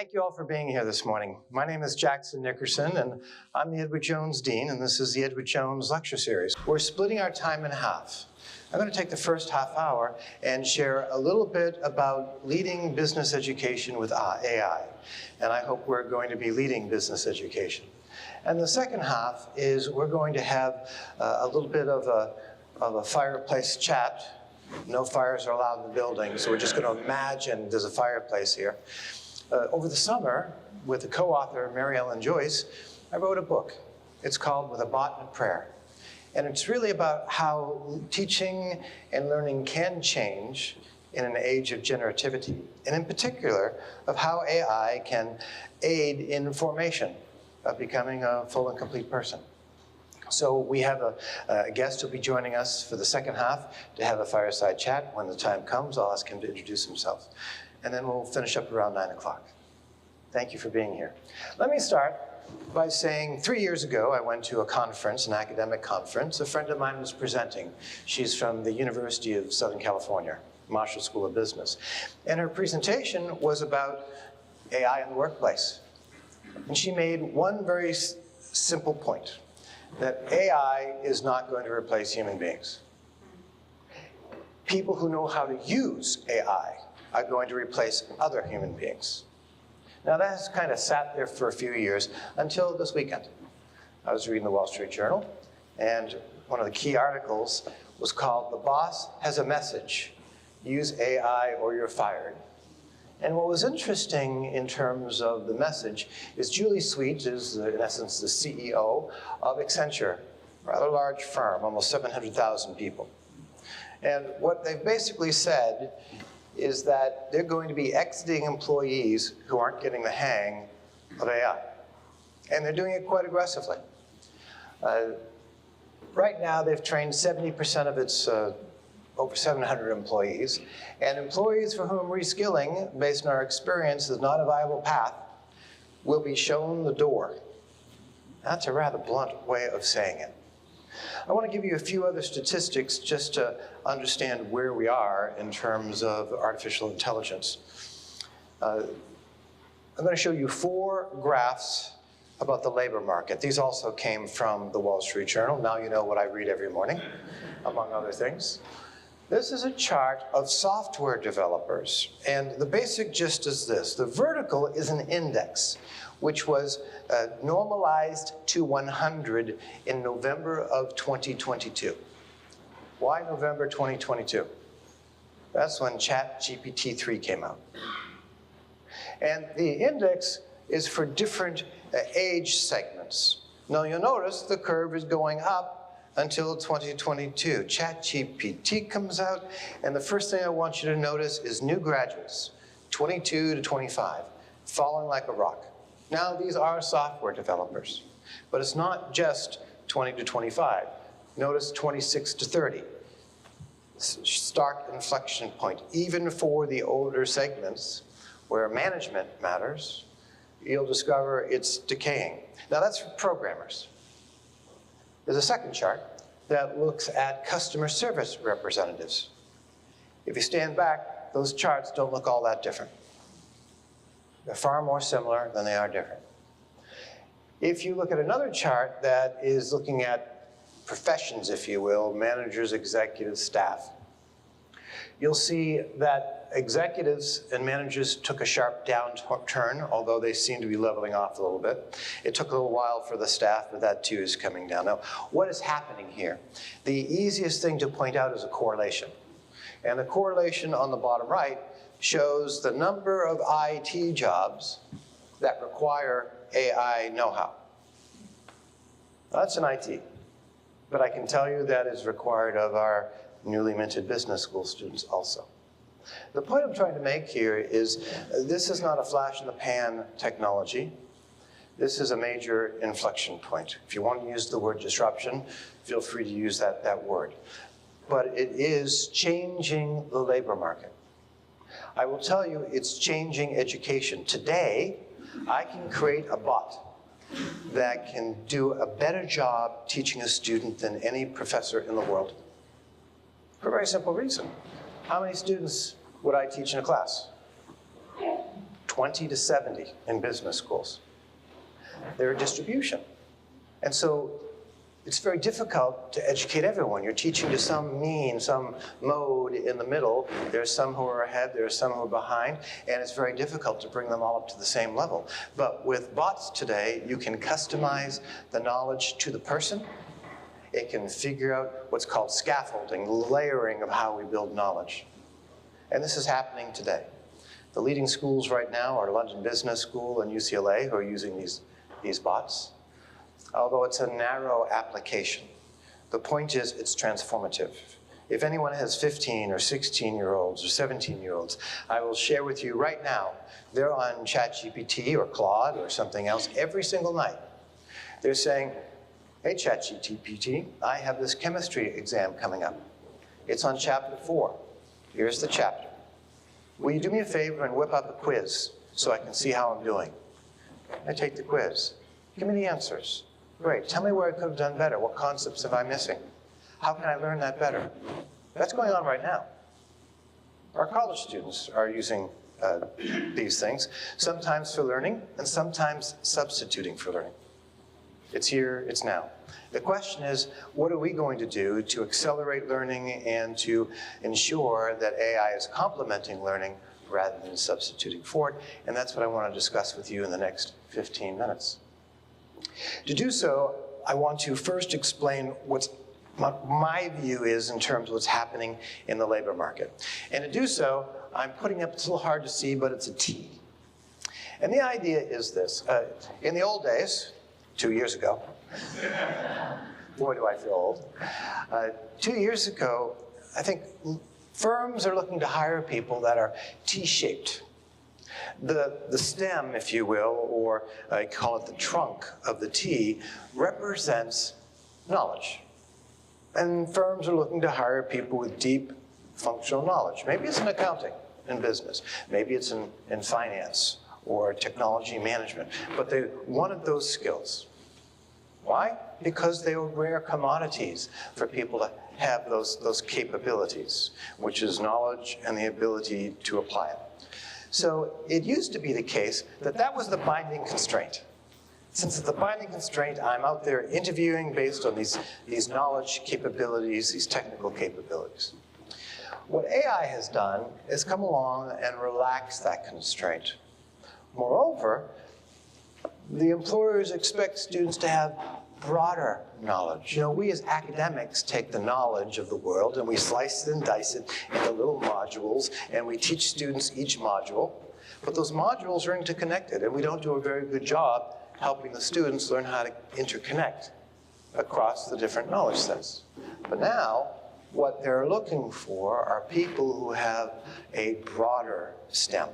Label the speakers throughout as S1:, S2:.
S1: Thank you all for being here this morning. My name is Jackson Nickerson, and I'm the Edward Jones Dean, and this is the Edward Jones Lecture Series. We're splitting our time in half. I'm going to take the first half hour and share a little bit about leading business education with AI, and I hope we're going to be leading business education. And the second half is we're going to have a little bit of a fireplace chat. No fires are allowed in the building, so we're just going to imagine there's a fireplace here. Over the summer, with the co-author Mary Ellen Joyce, I wrote a book. It's called With a Bot and a Prayer. And it's really about how teaching and learning can change in an age of generativity, and in particular, of how AI can aid in formation of becoming a full and complete person. So we have a guest who'll be joining us for the second half to have a fireside chat. When the time comes, I'll ask him to introduce himself. And then we'll finish up around 9 o'clock. Thank you for being here. Let me start by saying 3 years ago, I went to a conference, an academic conference. A friend of mine was presenting. She's from the University of Southern California, Marshall School of Business. And her presentation was about AI in the workplace. And she made one very simple point, that AI is not going to replace human beings. People who know how to use AI are going to replace other human beings. Now that has kind of sat there for a few years until this weekend. I was reading the Wall Street Journal, and one of the key articles was called "The Boss Has a Message, Use AI or You're Fired." And what was interesting in terms of the message is Julie Sweet is, in essence, the CEO of Accenture, a rather large firm, almost 700,000 people. And what they've basically said is that they're going to be exiting employees who aren't getting the hang of AI. And they're doing it quite aggressively. Right now, they've trained 70% of its over 700 employees. And employees for whom reskilling, based on our experience, is not a viable path, will be shown the door. That's a rather blunt way of saying it. I want to give you a few other statistics just to understand where we are in terms of artificial intelligence. I'm going to show you 4 graphs about the labor market. These also came from the Wall Street Journal. Now you know what I read every morning, among other things. This is a chart of software developers, and the basic gist is this. The vertical is an index, which was normalized to 100 in November of 2022. Why November 2022? That's when ChatGPT-3 came out. And the index is for different age segments. Now you'll notice the curve is going up until 2022. ChatGPT comes out, and the first thing I want you to notice is new graduates, 22 to 25, falling like a rock. Now, these are software developers, but it's not just 20 to 25. Notice 26 to 30. Stark inflection point. Even for the older segments where management matters, you'll discover it's decaying. Now, that's for programmers. There's a second chart that looks at customer service representatives. If you stand back, those charts don't look all that different. They're far more similar than they are different. If you look at another chart that is looking at professions, if you will, managers, executives, staff, you'll see that executives and managers took a sharp downturn, although they seem to be leveling off a little bit. It took a little while for the staff, but that too is coming down. Now, what is happening here? The easiest thing to point out is a correlation. And the correlation on the bottom right shows the number of IT jobs that require AI know-how. That's an IT, but I can tell you that is required of our newly minted business school students also. The point I'm trying to make here is this is not a flash-in-the-pan technology. This is a major inflection point. If you want to use the word disruption, feel free to use that word. But it is changing the labor market. I will tell you, it's changing education. Today, I can create a bot that can do a better job teaching a student than any professor in the world. For a very simple reason. How many students would I teach in a class? 20 to 70 in business schools. They're a distribution. And so it's very difficult to educate everyone. You're teaching to some mean, some mode in the middle. There's some who are ahead, there's some who are behind, and it's very difficult to bring them all up to the same level. But with bots today, you can customize the knowledge to the person. It can figure out what's called scaffolding, layering of how we build knowledge. And this is happening today. The leading schools right now are London Business School and UCLA, who are using these bots. Although it's a narrow application. The point is it's transformative. If anyone has 15 or 16-year-olds or 17-year-olds, I will share with you right now, they're on ChatGPT or Claude or something else every single night. They're saying, hey ChatGPT, I have this chemistry exam coming up. It's on chapter 4. Here's the chapter. Will you do me a favor and whip up a quiz so I can see how I'm doing? I take the quiz. Give me the answers. Great. Tell me where I could have done better. What concepts am I missing? How can I learn that better? That's going on right now. Our college students are using these things, sometimes for learning and sometimes substituting for learning. It's here, it's now. The question is, what are we going to do to accelerate learning and to ensure that AI is complementing learning rather than substituting for it? And that's what I want to discuss with you in the next 15 minutes. To do so, I want to first explain what my view is in terms of what's happening in the labor market. And to do so, I'm putting up, it's a little hard to see, but it's a T. And the idea is this. In the old days, 2 years ago, boy do I feel old. 2 years ago, I think firms are looking to hire people that are T-shaped. The stem, if you will, or I call it the trunk of the T, represents knowledge. And firms are looking to hire people with deep functional knowledge. Maybe it's in accounting in business. Maybe it's in finance or technology management. But they wanted those skills. Why? Because they were rare commodities for people to have those capabilities, which is knowledge and the ability to apply it. So it used to be the case that that was the binding constraint. Since it's the binding constraint, I'm out there interviewing based on these knowledge capabilities, these technical capabilities. What AI has done is come along and relax that constraint. Moreover, the employers expect students to have broader knowledge. You know, we as academics take the knowledge of the world and we slice it and dice it into little modules, and we teach students each module. But those modules are interconnected, and we don't do a very good job helping the students learn how to interconnect across the different knowledge sets. But now, what they're looking for are people who have a broader STEM.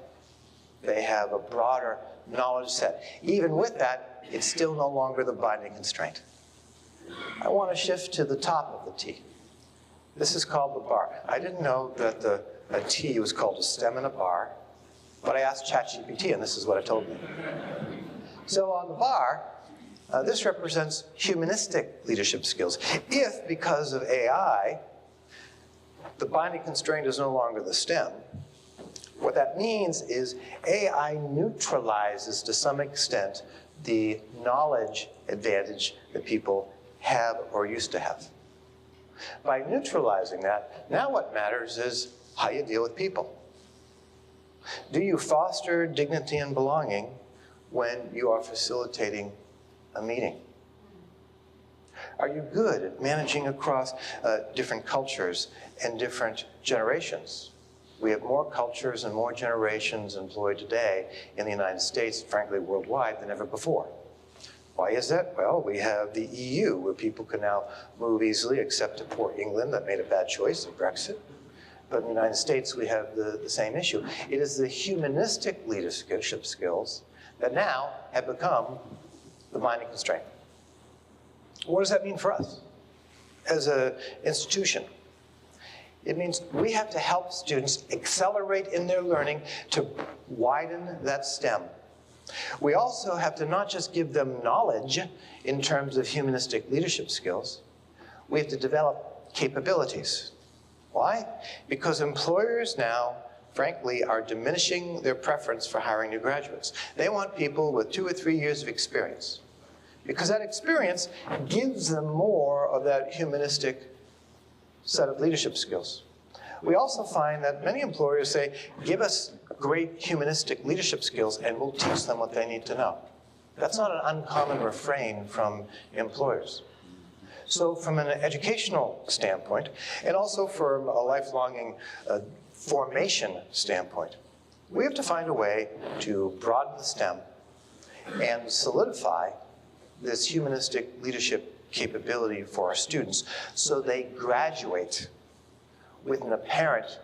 S1: They have a broader knowledge set. Even with that, it's still no longer the binding constraint. I want to shift to the top of the T. This is called the bar. I didn't know that a T was called a stem and a bar, but I asked ChatGPT, and this is what it told me. So on the bar, this represents humanistic leadership skills. If, because of AI, the binding constraint is no longer the STEM, what that means is AI neutralizes, to some extent, the knowledge advantage that people have or used to have. By neutralizing that, now what matters is how you deal with people. Do you foster dignity and belonging when you are facilitating a meeting? Are you good at managing across different cultures and different generations? We have more cultures and more generations employed today in the United States, frankly worldwide, than ever before. Why is that? Well, we have the EU, where people can now move easily, except to poor England that made a bad choice of Brexit. But in the United States, we have the same issue. It is the humanistic leadership skills that now have become the binding constraint. What does that mean for us as an institution? It means we have to help students accelerate in their learning to widen that STEM. We also have to not just give them knowledge in terms of humanistic leadership skills, we have to develop capabilities. Why? Because employers now, frankly, are diminishing their preference for hiring new graduates. They want people with 2 or 3 years of experience, because that experience gives them more of that humanistic set of leadership skills. We also find that many employers say, give us great humanistic leadership skills and we'll teach them what they need to know. That's not an uncommon refrain from employers. So from an educational standpoint, and also from a lifelong formation standpoint, we have to find a way to broaden the STEM and solidify this humanistic leadership capability for our students so they graduate with an apparent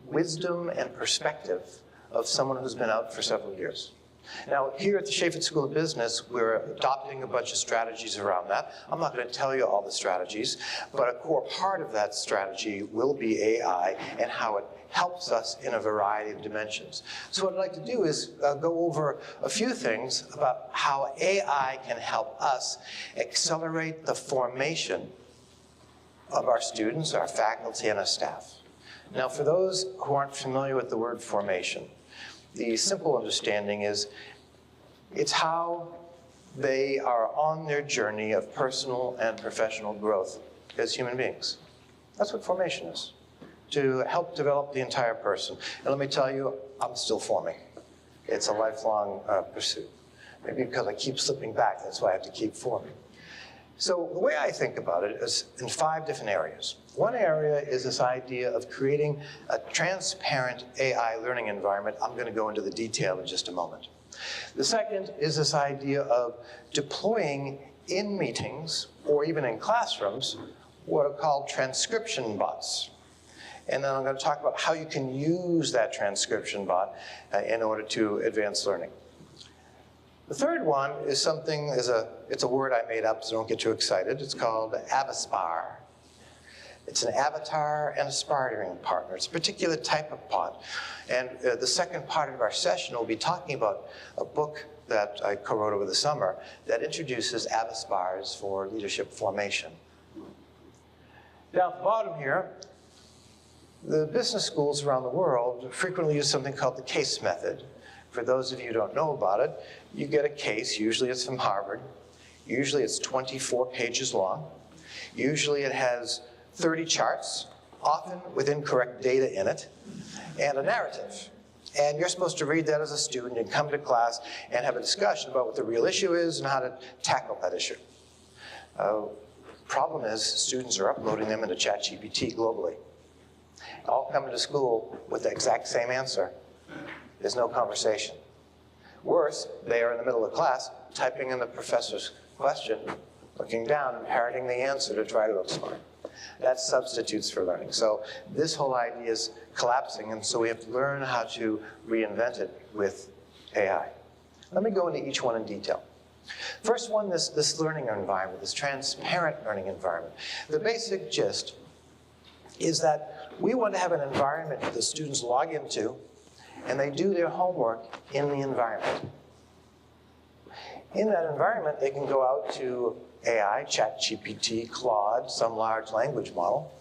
S1: wisdom and perspective of someone who's been out for several years. Now, here at the Chaffetz School of Business, we're adopting a bunch of strategies around that. I'm not going to tell you all the strategies, but a core part of that strategy will be AI and how it helps us in a variety of dimensions. So what I'd like to do is go over a few things about how AI can help us accelerate the formation of our students, our faculty, and our staff. Now, for those who aren't familiar with the word formation, the simple understanding is it's how they are on their journey of personal and professional growth as human beings. That's what formation is, to help develop the entire person. And let me tell you, I'm still forming. It's a lifelong pursuit. Maybe because I keep slipping back, that's why I have to keep forming. So the way I think about it is in 5 different areas. One area is this idea of creating a transparent AI learning environment. I'm going to go into the detail in just a moment. The second is this idea of deploying in meetings or even in classrooms what are called transcription bots. And then I'm going to talk about how you can use that transcription bot in order to advance learning. The third one is something, it's a word I made up, so don't get too excited. It's called Avaspar. It's an avatar and a sparring partner. It's a particular type of bot. And the second part of our session will be talking about a book that I co-wrote over the summer that introduces Avaspars for leadership formation. Down at the bottom here, the business schools around the world frequently use something called the CASE method. For those of you who don't know about it, you get a case, usually it's from Harvard. Usually it's 24 pages long. Usually it has 30 charts, often with incorrect data in it, and a narrative. And you're supposed to read that as a student and come to class and have a discussion about what the real issue is and how to tackle that issue. Problem is, students are uploading them into ChatGPT globally. All come to school with the exact same answer. There's no conversation. Worse, they are in the middle of class, typing in the professor's question, looking down and parroting the answer to try to look smart. That substitutes for learning. So this whole idea is collapsing, and so we have to learn how to reinvent it with AI. Let me go into each one in detail. First one, this learning environment, this transparent learning environment. The basic gist is that we want to have an environment that the students log into and they do their homework in the environment. In that environment, they can go out to AI, ChatGPT, Claude, some large language model,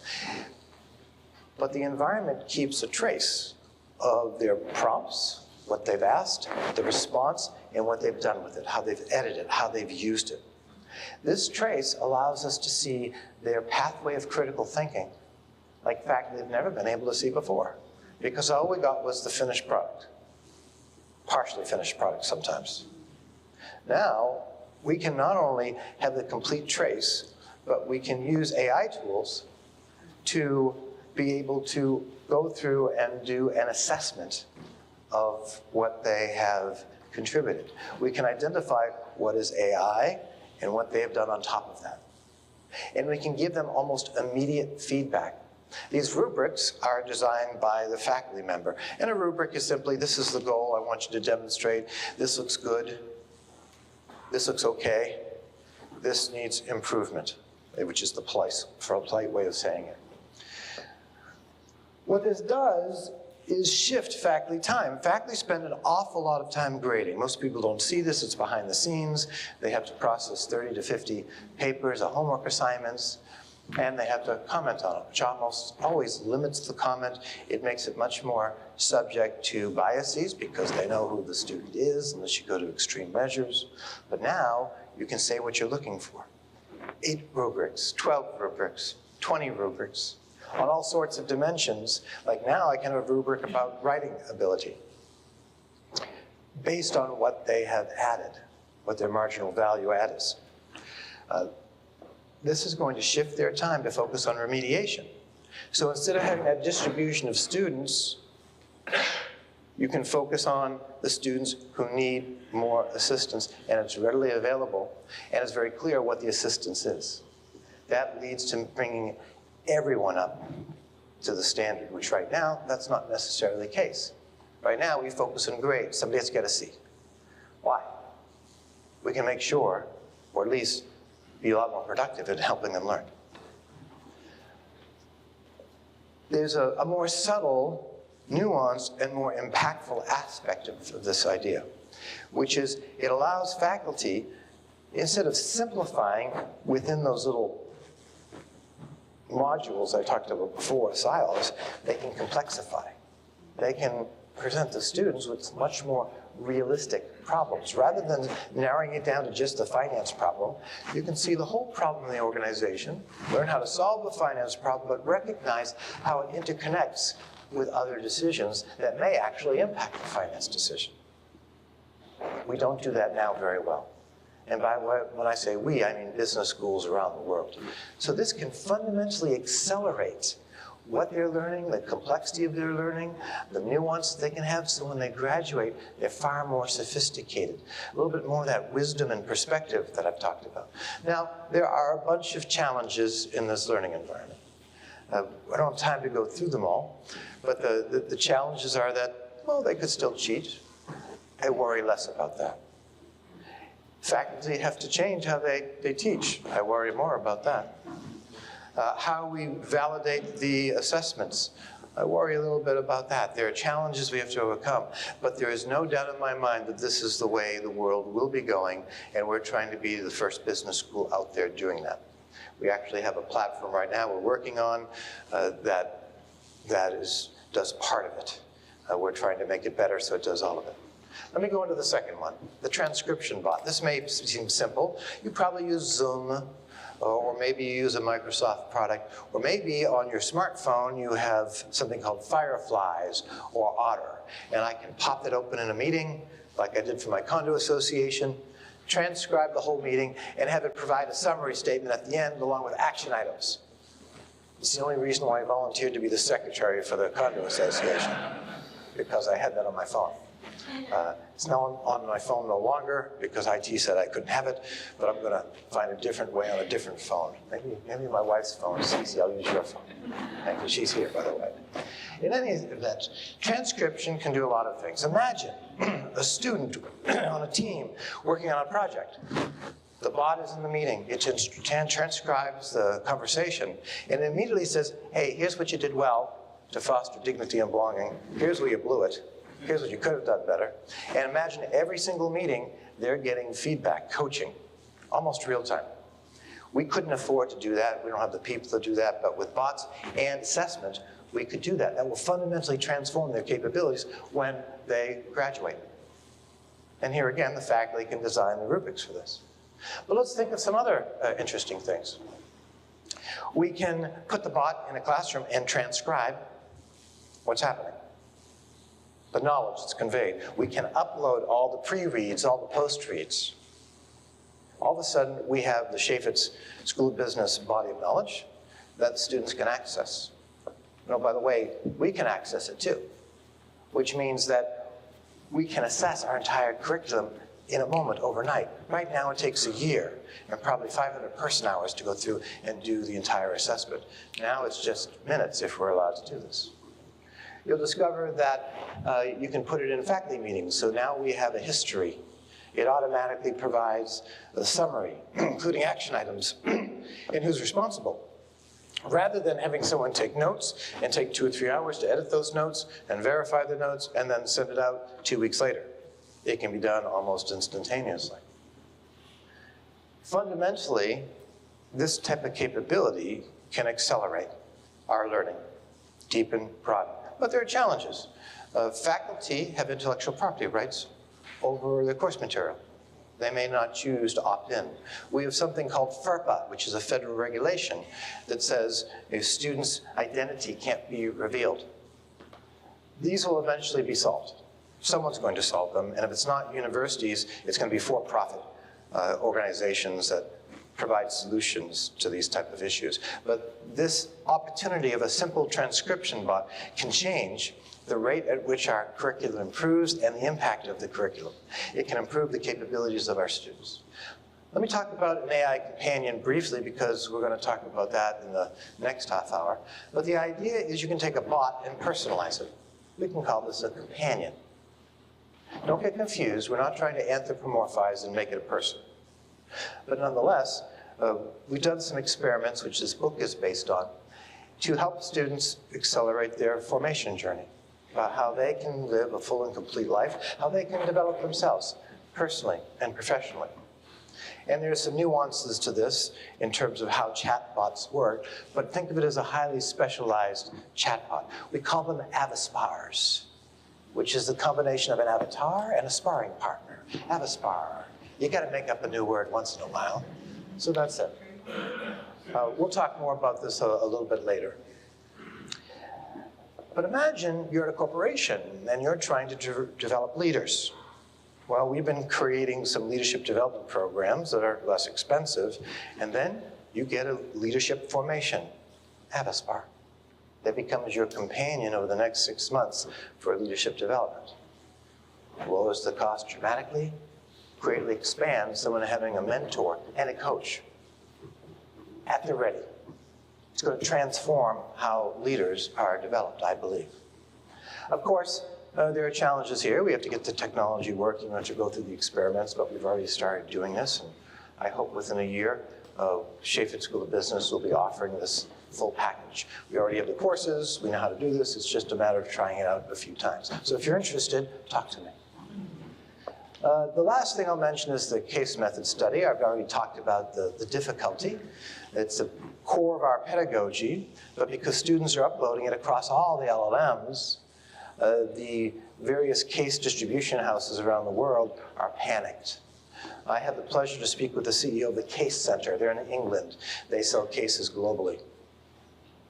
S1: but the environment keeps a trace of their prompts, what they've asked, the response, and what they've done with it, how they've edited it, how they've used it. This trace allows us to see their pathway of critical thinking, like fact they've never been able to see before, because all we got was the finished product, partially finished product sometimes. Now, we can not only have the complete trace, but we can use AI tools to be able to go through and do an assessment of what they have contributed. We can identify what is AI and what they have done on top of that. And we can give them almost immediate feedback. These rubrics are designed by the faculty member. And a rubric is simply, this is the goal I want you to demonstrate. This looks good. This looks okay. This needs improvement, which is the polite way of saying it. What this does is shift faculty time. Faculty spend an awful lot of time grading. Most people don't see this, it's behind the scenes. They have to process 30 to 50 papers of homework assignments. And they have to comment on it, which almost always limits the comment. It makes it much more subject to biases because they know who the student is unless you go to extreme measures. But now you can say what you're looking for. 8 rubrics, 12 rubrics, 20 rubrics, on all sorts of dimensions. Like now I can have a rubric about writing ability based on what they have added, what their marginal value add is. This is going to shift their time to focus on remediation. So instead of having that distribution of students, you can focus on the students who need more assistance, and it's readily available, and it's very clear what the assistance is. That leads to bringing everyone up to the standard, which right now, that's not necessarily the case. Right now, we focus on grades. Somebody has to get a C. Why? We can make sure, or at least be a lot more productive in helping them learn. There's a more subtle, nuanced, and more impactful aspect of this idea, which is it allows faculty, instead of simplifying within those little modules I talked about before, silos, they can complexify. They can present the students with much more realistic problems. Rather than narrowing it down to just the finance problem, you can see the whole problem in the organization, learn how to solve the finance problem, but recognize how it interconnects with other decisions that may actually impact the finance decision. We don't do that now very well. And by the way, when I say we, I mean business schools around the world. So this can fundamentally accelerate what they're learning, the complexity of their learning, the nuance they can have, so when they graduate, they're far more sophisticated. A little bit more of that wisdom and perspective that I've talked about. Now, there are a bunch of challenges in this learning environment. I don't have time to go through them all, but the challenges are that, well, they could still cheat. I worry less about that. Faculty have to change how they teach. I worry more about that. How we validate the assessments. I worry a little bit about that. There are challenges we have to overcome, but there is no doubt in my mind that this is the way the world will be going, and we're trying to be the first business school out there doing that. We actually have a platform right now we're working on that does part of it. We're trying to make it better so it does all of it. Let me go into the second one, the transcription bot. This may seem simple. You probably use Zoom, or maybe you use a Microsoft product, or maybe on your smartphone you have something called Fireflies or Otter, and I can pop it open in a meeting, like I did for my condo association, transcribe the whole meeting, and have it provide a summary statement at the end along with action items. It's the only reason why I volunteered to be the secretary for the condo association, because I had that on my phone. It's now on my phone no longer because IT said I couldn't have it, but I'm going to find a different way on a different phone. Maybe my wife's phone is easy. I'll use your phone. Thank you. She's here, by the way. In any event, transcription can do a lot of things. Imagine a student on a team working on a project. The bot is in the meeting. It transcribes the conversation and immediately says, hey, here's what you did well to foster dignity and belonging. Here's where you blew it. Here's what you could have done better. And imagine every single meeting, they're getting feedback, coaching, almost real time. We couldn't afford to do that. We don't have the people to do that. But with bots and assessment, we could do that. That will fundamentally transform their capabilities when they graduate. And here again, the faculty can design the rubrics for this. But let's think of some other interesting things. We can put the bot in a classroom and transcribe what's happening. The knowledge that's conveyed. We can upload all the pre-reads, all the post-reads. All of a sudden, we have the Chaffetz School of Business body of knowledge that the students can access. No, by the way, we can access it too, which means that we can assess our entire curriculum in a moment, overnight. Right now, it takes a year and probably 500 person hours to go through and do the entire assessment. Now it's just minutes if we're allowed to do this. You'll discover that you can put it in faculty meetings. So now we have a history. It automatically provides a summary, including action items, and who's responsible. Rather than having someone take notes and take 2 or 3 hours to edit those notes and verify the notes and then send it out 2 weeks later. It can be done almost instantaneously. Fundamentally, this type of capability can accelerate our learning, deepen, broaden. But there are challenges. Faculty have intellectual property rights over the course material. They may not choose to opt in. We have something called FERPA, which is a federal regulation that says a student's identity can't be revealed. These will eventually be solved. Someone's going to solve them, and if it's not universities, it's going to be for-profit organizations that provide solutions to these type of issues. But this opportunity of a simple transcription bot can change the rate at which our curriculum improves and the impact of the curriculum. It can improve the capabilities of our students. Let me talk about an AI companion briefly, because we're going to talk about that in the next half hour. But the idea is you can take a bot and personalize it. We can call this a companion. Don't get confused. We're not trying to anthropomorphize and make it a person. But nonetheless, we've done some experiments, which this book is based on, to help students accelerate their formation journey, about how they can live a full and complete life, how they can develop themselves personally and professionally. And there's some nuances to this in terms of how chatbots work, but think of it as a highly specialized chatbot. We call them avaspars, which is the combination of an avatar and a sparring partner. Avaspar. You got to make up a new word once in a while. So that's it. We'll talk more about this a little bit later. But imagine you're at a corporation and you're trying to develop leaders. Well, we've been creating some leadership development programs that are less expensive, and then you get a leadership formation, Avaspar, that becomes your companion over the next 6 months for leadership development. Lowers the cost dramatically, greatly expands someone having a mentor and a coach at the ready. It's going to transform how leaders are developed, I believe. Of course, there are challenges here. We have to get the technology working. We have to go through the experiments, but we've already started doing this. And I hope within a year, Chaffetz School of Business will be offering this full package. We already have the courses. We know how to do this. It's just a matter of trying it out a few times. So if you're interested, talk to me. The last thing I'll mention is the case method study. I've already talked about the difficulty. It's the core of our pedagogy, but because students are uploading it across all the LLMs, the various case distribution houses around the world are panicked. I had the pleasure to speak with the CEO of the Case Center. They're in England. They sell cases globally.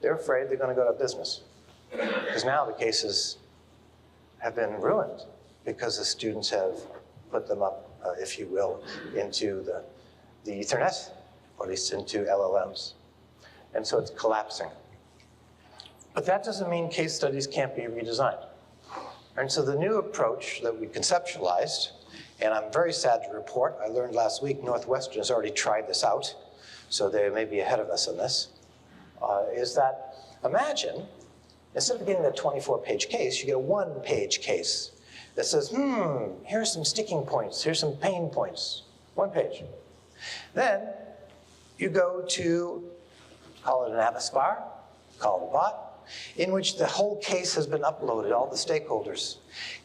S1: They're afraid they're going to go out of business, because now the cases have been ruined because the students have put them up, if you will, into the Ethernet, or at least into LLMs. And so it's collapsing. But that doesn't mean case studies can't be redesigned. And so the new approach that we conceptualized, and I'm very sad to report, I learned last week Northwestern has already tried this out, so they may be ahead of us in this, is that imagine, instead of getting a 24-page case, you get a 1-page case that says, here's some sticking points, here's some pain points, 1 page. Then you go to, call it an Avaspar, call it a bot, in which the whole case has been uploaded, all the stakeholders.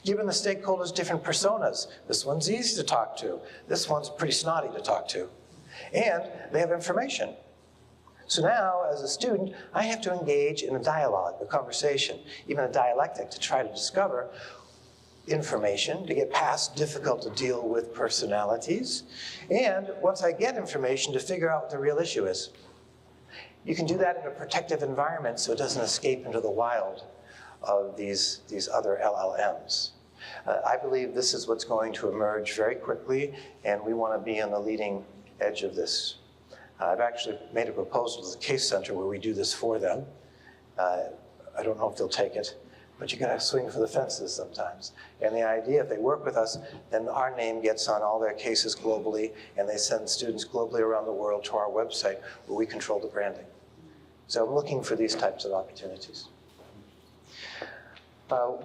S1: Given the stakeholders different personas, this one's easy to talk to, this one's pretty snotty to talk to, and they have information. So now, as a student, I have to engage in a dialogue, a conversation, even a dialectic to try to discover information, to get past difficult to deal with personalities, and once I get information, to figure out what the real issue is. You can do that in a protective environment so it doesn't escape into the wild of these other LLMs. I believe this is what's going to emerge very quickly, and we want to be on the leading edge of this. I've actually made a proposal to the Case Center where we do this for them. I don't know if they'll take it, but you gotta swing for the fences sometimes. And the idea, if they work with us, then our name gets on all their cases globally, and they send students globally around the world to our website where we control the branding. So I'm looking for these types of opportunities.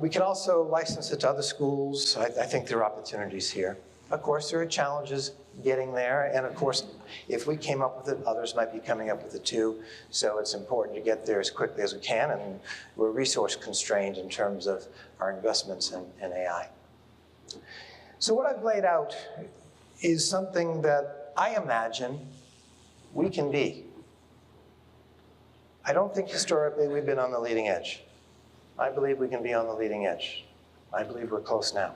S1: We can also license it to other schools. I think there are opportunities here. Of course, there are challenges getting there, and of course, if we came up with it, others might be coming up with it too. So it's important to get there as quickly as we can, and we're resource constrained in terms of our investments in AI. So what I've laid out is something that I imagine we can be. I don't think historically we've been on the leading edge. I believe we can be on the leading edge. I believe we're close now.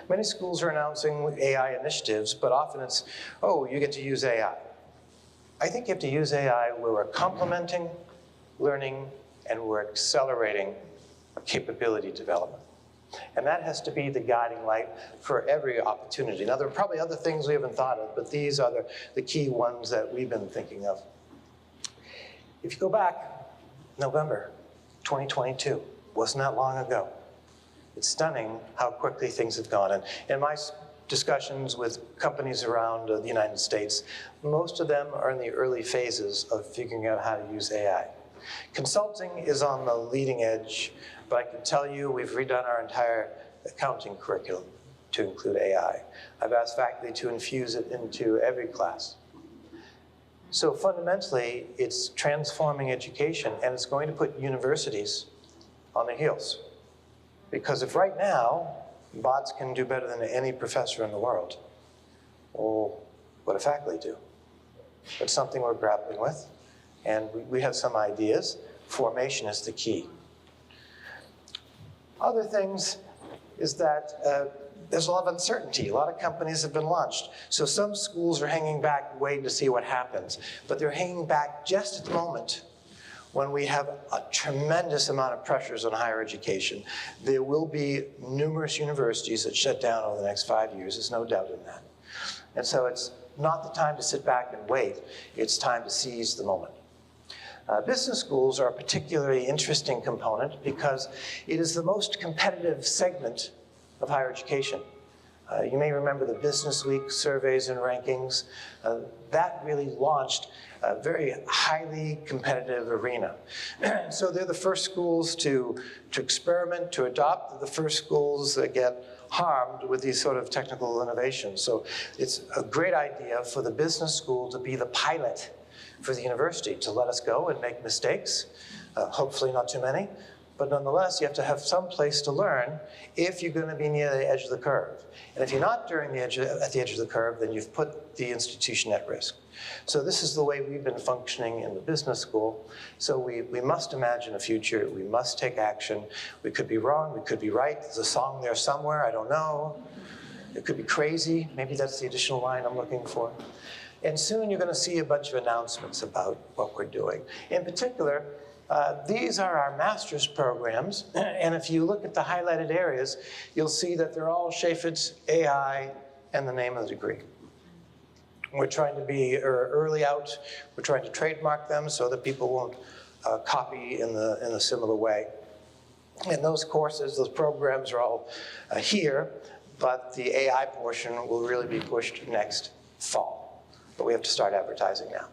S1: Many schools are announcing AI initiatives, but often it's, oh, you get to use AI. I think you have to use AI where we're complementing learning and we're accelerating capability development. And that has to be the guiding light for every opportunity. Now, there are probably other things we haven't thought of, but these are the key ones that we've been thinking of. If you go back, November 2022, wasn't that long ago. It's stunning how quickly things have gone. And in my discussions with companies around the United States, most of them are in the early phases of figuring out how to use AI. Consulting is on the leading edge, but I can tell you we've redone our entire accounting curriculum to include AI. I've asked faculty to infuse it into every class. So fundamentally, it's transforming education, and it's going to put universities on their heels. Because if right now, bots can do better than any professor in the world, well, what do faculty do? It's something we're grappling with, and we have some ideas. Formation is the key. Other things is that there's a lot of uncertainty. A lot of companies have been launched. So some schools are hanging back, waiting to see what happens. But they're hanging back just at the moment when we have a tremendous amount of pressures on higher education. There will be numerous universities that shut down over the next 5 years. There's no doubt in that. And so it's not the time to sit back and wait. It's time to seize the moment. Business schools are a particularly interesting component because it is the most competitive segment of higher education. You may remember the Business Week surveys and rankings. That really launched a very highly competitive arena. So they're the first schools to experiment, to adopt. They're the first schools that get harmed with these sort of technical innovations. So it's a great idea for the business school to be the pilot for the university, to let us go and make mistakes, hopefully not too many. But nonetheless, you have to have some place to learn if you're going to be near the edge of the curve. And if you're not at the edge of the curve, then you've put the institution at risk. So this is the way we've been functioning in the business school. So we must imagine a future. We must take action. We could be wrong. We could be right. There's a song there somewhere. I don't know. It could be crazy. Maybe that's the additional line I'm looking for. And soon you're going to see a bunch of announcements about what we're doing. In particular, these are our master's programs, and if you look at the highlighted areas, you'll see that they're all Chaifetz, AI, and the name of the degree. We're trying to be early out. We're trying to trademark them so that people won't copy in a similar way. And those courses, those programs are all here, but the AI portion will really be pushed next fall. But we have to start advertising now.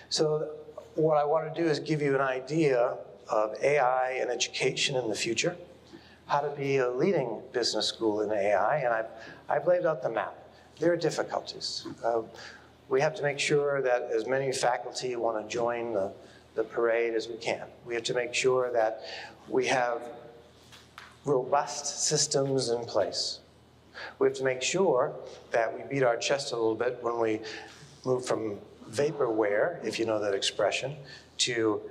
S1: So what I want to do is give you an idea of AI and education in the future, how to be a leading business school in AI, and I've laid out the map. There are difficulties. We have to make sure that as many faculty want to join the parade as we can. We have to make sure that we have robust systems in place. We have to make sure that we beat our chest a little bit when we move from vaporware, if you know that expression, to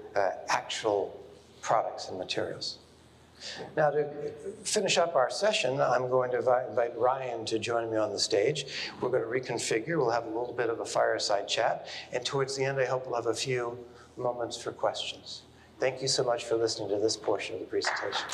S1: actual products and materials. Now, to finish up our session, I'm going to invite Ryan to join me on the stage. We're going to reconfigure. We'll have a little bit of a fireside chat. And towards the end, I hope we'll have a few moments for questions. Thank you so much for listening to this portion of the presentation.